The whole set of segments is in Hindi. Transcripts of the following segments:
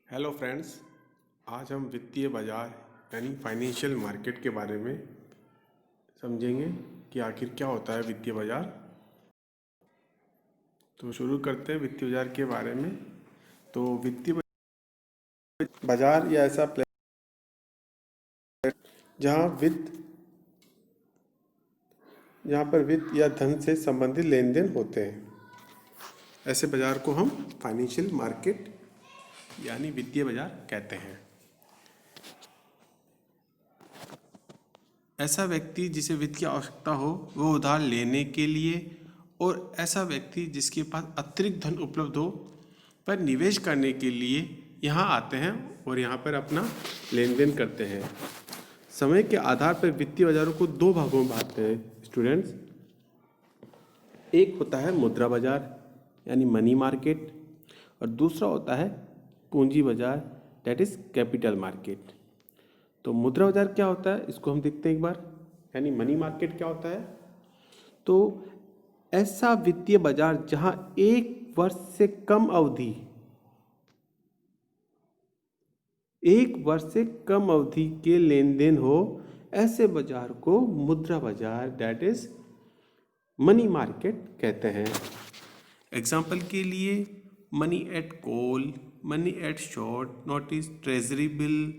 हेलो फ्रेंड्स, आज हम वित्तीय बाजार यानी फाइनेंशियल मार्केट के बारे में समझेंगे कि आखिर क्या होता है वित्तीय बाजार। तो शुरू करते हैं वित्तीय बाजार के बारे में। तो वित्तीय बाजार या ऐसा प्लेटफॉर्म जहाँ पर वित्त या धन से संबंधित लेन देन होते हैं, ऐसे बाजार को हम फाइनेंशियल मार्केट यानी वित्तीय बाजार कहते हैं। ऐसा व्यक्ति जिसे वित्त की आवश्यकता हो वो उधार लेने के लिए, और ऐसा व्यक्ति जिसके पास अतिरिक्त धन उपलब्ध हो पर निवेश करने के लिए यहाँ आते हैं और यहाँ पर अपना लेन देन करते हैं। समय के आधार पर वित्तीय बाजारों को दो भागों में बांटते हैं स्टूडेंट्स। एक होता है मुद्रा बाजार यानी मनी मार्केट, और दूसरा होता है पूंजी बाजार दैट इज कैपिटल मार्केट। तो मुद्रा बाजार क्या होता है इसको हम देखते हैं एक बार, यानी मनी मार्केट क्या होता है। तो ऐसा वित्तीय बाजार जहां एक वर्ष से कम अवधि के लेन देन हो, ऐसे बाजार को मुद्रा बाजार दैट इज मनी मार्केट कहते हैं। एग्जाम्पल के लिए money at call, money at short notice, treasury bill,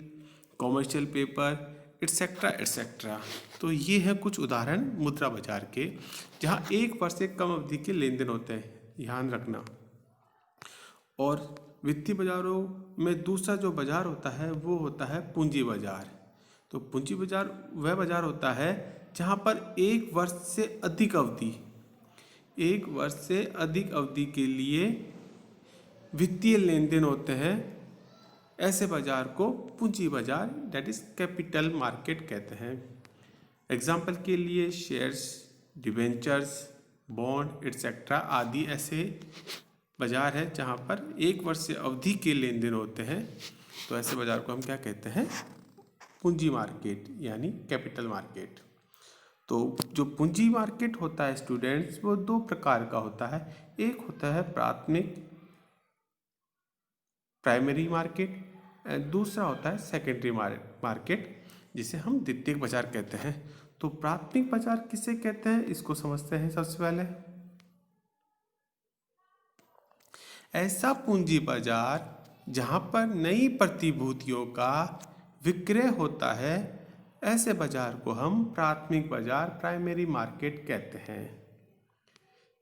commercial paper etcetera etcetera. तो ये हैं कुछ उदाहरण मुद्रा बाजार के, जहाँ एक वर्ष से कम अवधि के लेन देन होते हैं, ध्यान रखना। और वित्तीय बाजारों में दूसरा जो बाजार होता है वो होता है पूंजी बाजार। तो पूंजी बाजार वह बाजार होता है जहाँ पर एक वर्ष से अधिक अवधि के लिए वित्तीय लेन देन होते हैं। ऐसे बाजार को पूंजी बाजार दैट इज कैपिटल मार्केट कहते हैं। एग्जाम्पल के लिए शेयर्स, डिबेंचर्स, बॉन्ड एट्सेट्रा आदि ऐसे बाजार है जहां पर एक वर्ष से अवधि के लेन देन होते हैं। तो ऐसे बाजार को हम क्या कहते हैं, पूंजी मार्केट यानी कैपिटल मार्केट। तो जो पूंजी मार्केट होता है स्टूडेंट्स, वो दो प्रकार का होता है। एक होता है प्राइमरी मार्केट, दूसरा होता है सेकेंडरी मार्केट, जिसे हम द्वितीयक बाजार कहते हैं। तो प्राथमिक बाजार किसे कहते हैं इसको समझते हैं। सबसे पहले ऐसा पूंजी बाजार जहां पर नई प्रतिभूतियों का विक्रय होता है, ऐसे बाजार को हम प्राथमिक बाजार प्राइमरी मार्केट कहते हैं।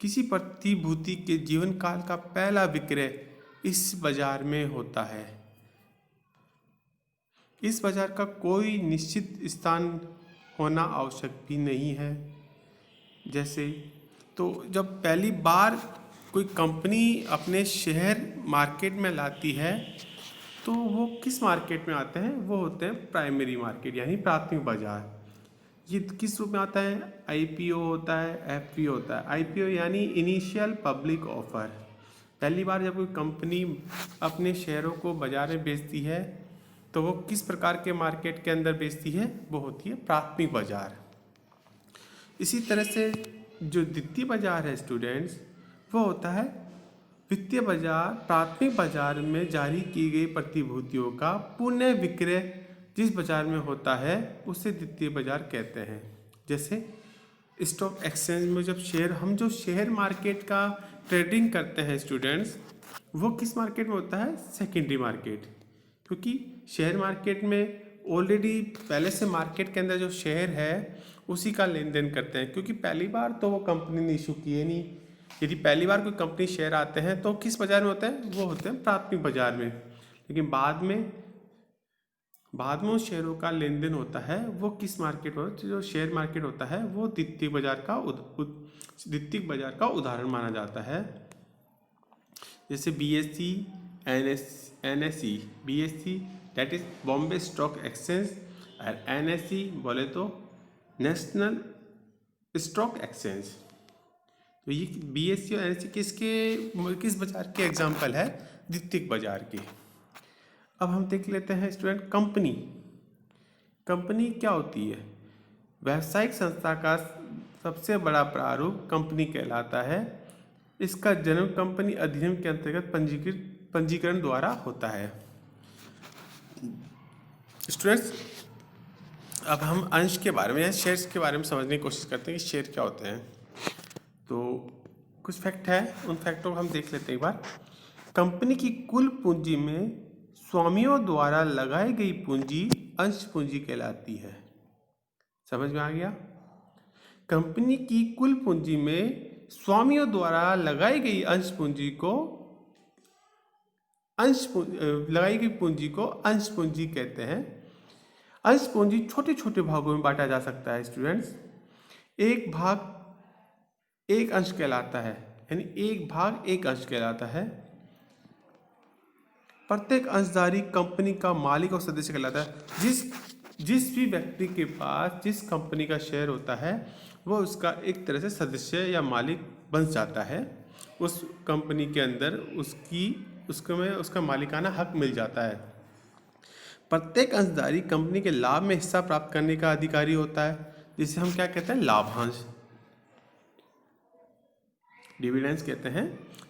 किसी प्रतिभूति के जीवन काल का पहला विक्रय इस बाजार में होता है। इस बाजार का कोई निश्चित स्थान होना आवश्यक भी नहीं है। जैसे तो जब पहली बार कोई कंपनी अपने शेयर मार्केट में लाती है तो वो किस मार्केट में आते हैं, वो होते हैं प्राइमरी मार्केट यानी प्राथमिक बाजार। ये किस रूप में आता है, आईपीओ होता है, एफपीओ होता है। आईपीओ यानी इनिशियल पब्लिक ऑफर। पहली बार जब कोई कंपनी अपने शेयरों को बाजार में बेचती है तो वो किस प्रकार के मार्केट के अंदर बेचती है, वो होती है प्राथमिक बाजार। इसी तरह से जो द्वितीय बाजार है स्टूडेंट्स, वो होता है वित्तीय बाजार प्राथमिक बाजार में जारी की गई प्रतिभूतियों का पुनः विक्रय जिस बाजार में होता है उसे द्वितीय बाजार कहते हैं। जैसे स्टॉक एक्सचेंज में हम जो शेयर मार्केट का ट्रेडिंग करते हैं स्टूडेंट्स, वो किस मार्केट में होता है, सेकेंडरी मार्केट। क्योंकि शेयर मार्केट में ऑलरेडी पहले से मार्केट के अंदर जो शेयर है उसी का लेन देन करते हैं, क्योंकि पहली बार तो वो कंपनी ने इशू किए नहीं। यदि पहली बार कोई कंपनी शेयर आते हैं तो किस बाजार में होते हैं, वो होते हैं प्राथमिक बाजार में। लेकिन बाद में उस शेयरों का लेन देन होता है वो किस मार्केट में, जो शेयर मार्केट होता है वो द्वितीयक बाजार का उदाहरण माना जाता है। जैसे BSE, NSE, BSE that is Bombay stock exchange, और एनएसई बोले तो नेशनल स्टॉक एक्सचेंज। तो ये बीएसई और एनएसई किस बाजार के एग्जाम्पल है, द्वितीयक बाजार के। अब हम देख लेते हैं स्टूडेंट कंपनी क्या होती है। व्यावसायिक संस्था का सबसे बड़ा प्रारूप कंपनी कहलाता है। इसका जन्म कंपनी अधिनियम के अंतर्गत पंजीकरण द्वारा होता है। स्टूडेंट्स, अब हम अंश के बारे में या शेयर्स के बारे में समझने की कोशिश करते हैं कि शेयर क्या होते हैं। तो कुछ फैक्ट है, उन फैक्टों को हम देख लेते हैं एक बार। कंपनी की कुल पूंजी में स्वामियों द्वारा लगाई गई पूंजी अंश पूंजी कहलाती है। समझ में आ गया? कंपनी की कुल पूंजी में स्वामियों द्वारा लगाई गई लगाई गई पूंजी को अंश पूंजी कहते हैं। अंश पूंजी छोटे छोटे भागों में बांटा जा सकता है स्टूडेंट्स। एक भाग एक अंश कहलाता है, यानी एक भाग एक अंश कहलाता है। प्रत्येक अंशधारी कंपनी का मालिक और सदस्य कहलाता है। जिस भी व्यक्ति के पास जिस कंपनी का शेयर होता है वह उसका एक तरह से सदस्य या मालिक बन जाता है। उस कंपनी के अंदर उसका मालिकाना हक मिल जाता है। प्रत्येक अंशधारी कंपनी के लाभ में हिस्सा प्राप्त करने का अधिकारी होता है, जिसे हम क्या कहते हैं? लाभांश, डिविडेंड्स कहते हैं।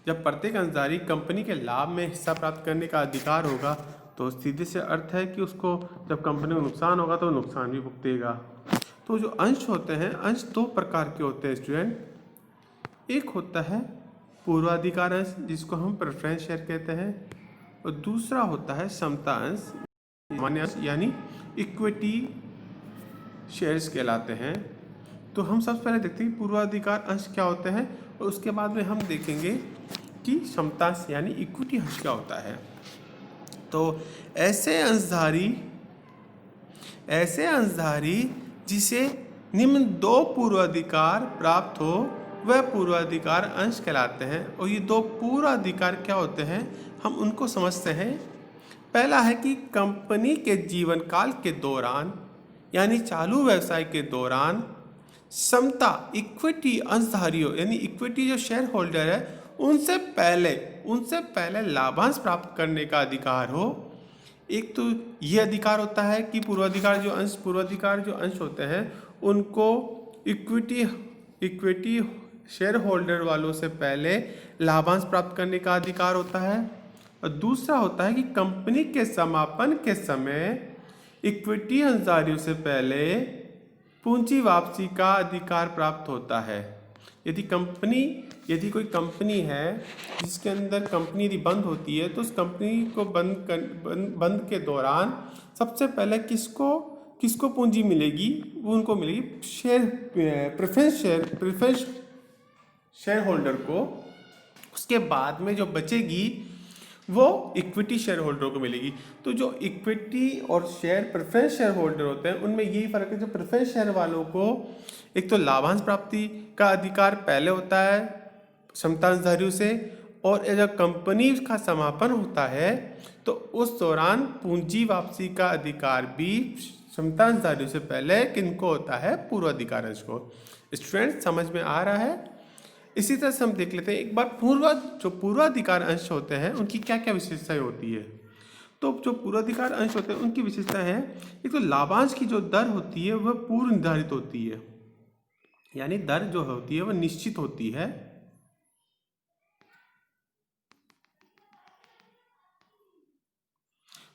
जब प्रत्येक अंशधारी कंपनी के लाभ में हिस्सा प्राप्त करने का अधिकार होगा तो सीधे से अर्थ है कि उसको जब कंपनी को नुकसान होगा तो नुकसान भी भुगतेगा। तो जो अंश होते हैं, अंश दो प्रकार के होते हैं स्टूडेंट। एक होता है पूर्वाधिकार अंश, जिसको हम प्रेफरेंस शेयर कहते हैं, और दूसरा होता है समता अंश, सामान्य अंश यानी इक्विटी शेयर्स कहलाते हैं। तो हम सबसे पहले देखते हैं पूर्वाधिकार अंश क्या होते हैं, और उसके बाद में हम देखेंगे कि समता अंश यानी इक्विटी अंश क्या होता है। तो ऐसे अंशधारी जिसे निम्न दो पूर्वाधिकार प्राप्त हो वह पूर्वाधिकार अंश कहलाते हैं। और ये दो पूर्वाधिकार क्या होते हैं, हम उनको समझते हैं। पहला है कि कंपनी के जीवन काल के दौरान यानी चालू व्यवसाय के दौरान समता इक्विटी अंशधारियों यानी इक्विटी जो शेयर होल्डर है उनसे पहले लाभांश प्राप्त करने का अधिकार हो। एक तो ये अधिकार होता है कि पूर्वाधिकार जो अंश होते हैं उनको इक्विटी शेयर होल्डर वालों से पहले लाभांश प्राप्त करने का अधिकार होता है। और दूसरा होता है कि कंपनी के समापन के समय इक्विटी अंशधारियों से पहले पूंजी वापसी का अधिकार प्राप्त होता है। यदि कोई कंपनी है जिसके अंदर कंपनी यदि बंद होती है तो उस कंपनी को बंद के दौरान सबसे पहले किसको पूंजी मिलेगी? वो उनको मिलेगी प्रेफरेंस शेयर होल्डर को। उसके बाद में जो बचेगी वो इक्विटी शेयर होल्डर को मिलेगी। तो जो इक्विटी और प्रेफरेंस शेयर होल्डर होते हैं उनमें यही फर्क है। जो प्रेफरेंस शेयर वालों को एक तो लाभांश प्राप्ति का अधिकार पहले होता है समता अंशधारियों से, और जब कंपनी का समापन होता है तो उस दौरान पूंजी वापसी का अधिकार भी समता अंशधारियों से पहले किनको होता है? पूर्वाधिकार अंश को। स्टूडेंट समझ में आ रहा है? इसी तरह से हम देख लेते हैं एक बार पूर्वाधिकार अंश होते हैं उनकी क्या क्या विशेषताएं होती है। तो जो पूर्वाधिकार अंश होते हैं उनकी विशेषता है, एक तो लाभांश की जो दर होती है वह पूर्व निर्धारित होती है, यानी दर जो होती है वह निश्चित होती है।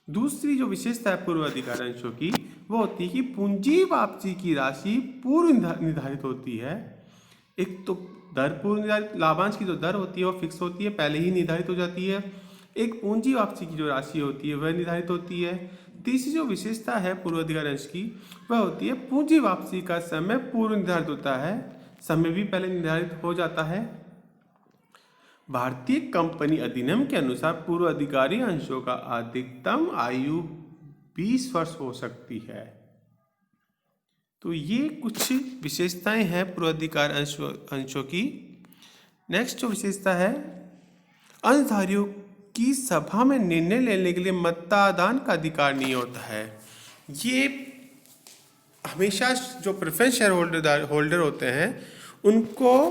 दूसरी जो विशेषता है पूर्वाधिकार अंशों की वो होती है कि पूंजी वापसी की राशि पूर्व निर्धारित होती है। एक तो दर पूर्व निर्धारित, लाभांश की जो दर होती है वो फिक्स होती है, पहले ही निर्धारित हो जाती है। एक पूंजी वापसी की जो राशि होती है वह निर्धारित होती है। तीसरी जो विशेषता है पूर्वाधिकार अंश की वह होती है पूंजी वापसी का समय पूर्व निर्धारित होता है, समय भी पहले निर्धारित हो जाता है। भारतीय कंपनी अधिनियम के अनुसार पूर्वाधिकारी अंशों का अधिकतम आयु 20 वर्ष हो सकती है। तो ये कुछ विशेषताएं हैं पूर्वाधिकार अंशों की। नेक्स्ट जो विशेषता है, अंशधारियों की सभा में निर्णय लेने के लिए मतदान का अधिकार नहीं होता है। ये हमेशा जो प्रेफरेंस शेयर होल्डर होते हैं उनको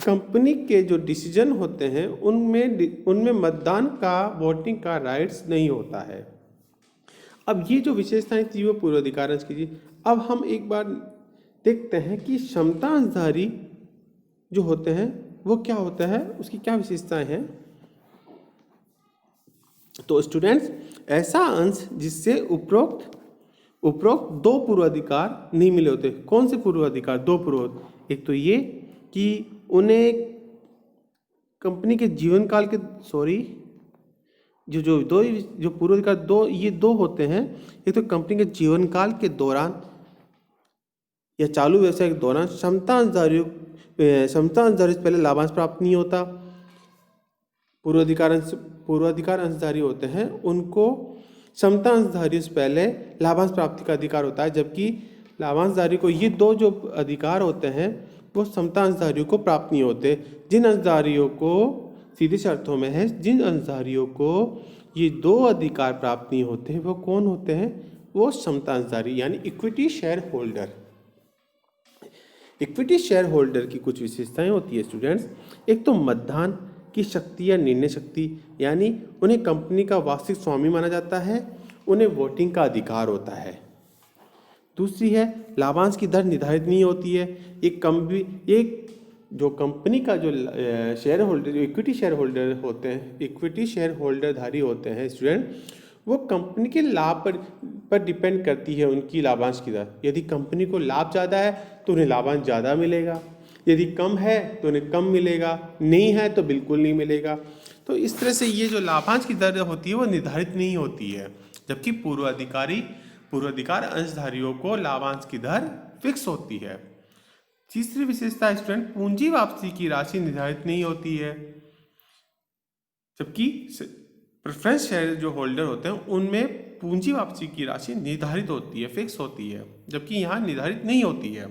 कंपनी के जो डिसीजन होते हैं उनमें मतदान का, वोटिंग का राइट्स नहीं होता है। अब ये जो विशेषताएं थी वो पूर्वाधिकार अंश की थी। अब हम एक बार देखते हैं कि समता अंशधारी जो होते हैं वो क्या होता है, उसकी क्या विशेषताएं हैं। तो स्टूडेंट्स, ऐसा अंश जिससे उपरोक्त उपरोक्त दो पूर्वाधिकार नहीं मिले होते। कौन से पूर्वाधिकार? दो पूर्व, एक तो ये कि उन्हें कंपनी के जीवन काल के जो पूर्वाधिकार दो होते हैं। एक तो कंपनी के जीवन काल के दौरान या चालू व्यवसाय के दौरान क्षमता अंशधारियों से पहले लाभांश प्राप्त नहीं होता। पूर्वाधिकार अंशधारी होते हैं, उनको क्षमता अंशधारियों से पहले लाभांश प्राप्ति का अधिकार होता है, जबकि लाभांशधारी को ये दो जो अधिकार होते हैं वो क्षमता अंशधारियों को प्राप्त नहीं होते। जिन अंशधारियों को सीधे शर्तों में है, जिन अंशधारियों को ये दो अधिकार प्राप्त नहीं होते वो कौन होते हैं? वो क्षमता अंशधारी यानी equity share holder. Equity share holder की कुछ विशेषताएं होती है स्टूडेंट्स। एक तो मतदान की शक्ति या निर्णय शक्ति, यानी उन्हें कंपनी का वास्तविक स्वामी माना जाता है, उन्हें वोटिंग का अधिकार होता है। दूसरी है लाभांश की दर निर्धारित नहीं होती है। एक जो कंपनी का जो share holder, equity share holder होते हैं, इक्विटी शेयर होल्डरधारी होते हैं स्टूडेंट, वो कंपनी के लाभ पर डिपेंड करती है उनकी लाभांश की दर। यदि कंपनी को लाभ ज़्यादा है तो उन्हें लाभांश ज़्यादा मिलेगा, यदि कम है तो उन्हें कम मिलेगा, नहीं है तो बिल्कुल नहीं मिलेगा। तो इस तरह से ये जो लाभांश की दर होती है वो निर्धारित नहीं होती है, जबकि पूर्वाधिकार अंशधारियों को लाभांश की दर फिक्स होती है। तीसरी विशेषता स्टूडेंट, पूंजी वापसी की राशि निर्धारित नहीं होती है, जबकि प्रेफरेंस शेयर जो होल्डर होते हैं उनमें पूंजी वापसी की राशि निर्धारित होती है, फिक्स होती है, जबकि यहाँ निर्धारित नहीं होती है।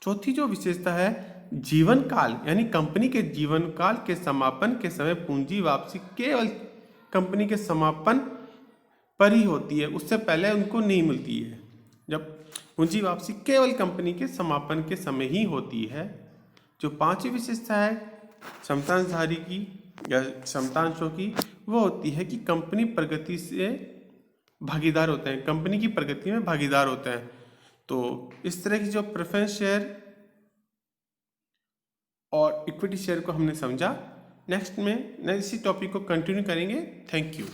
चौथी जो विशेषता है, जीवन काल, यानी कंपनी के जीवन काल के समापन के समय पूंजी वापसी केवल कंपनी के समापन पर ही होती है, उससे पहले उनको नहीं मिलती है। जब पूंजी वापसी केवल कंपनी के समापन के समय ही होती है। जो पांचवी विशेषता है क्षमतांशधारी की या क्षमतांशों की, वो होती है कि कंपनी प्रगति से भागीदार होते हैं, कंपनी की प्रगति में भागीदार होते हैं। तो इस तरह की जो प्रेफरेंस शेयर और इक्विटी शेयर को हमने समझा। नेक्स्ट में इसी टॉपिक को कंटिन्यू करेंगे। Thank you.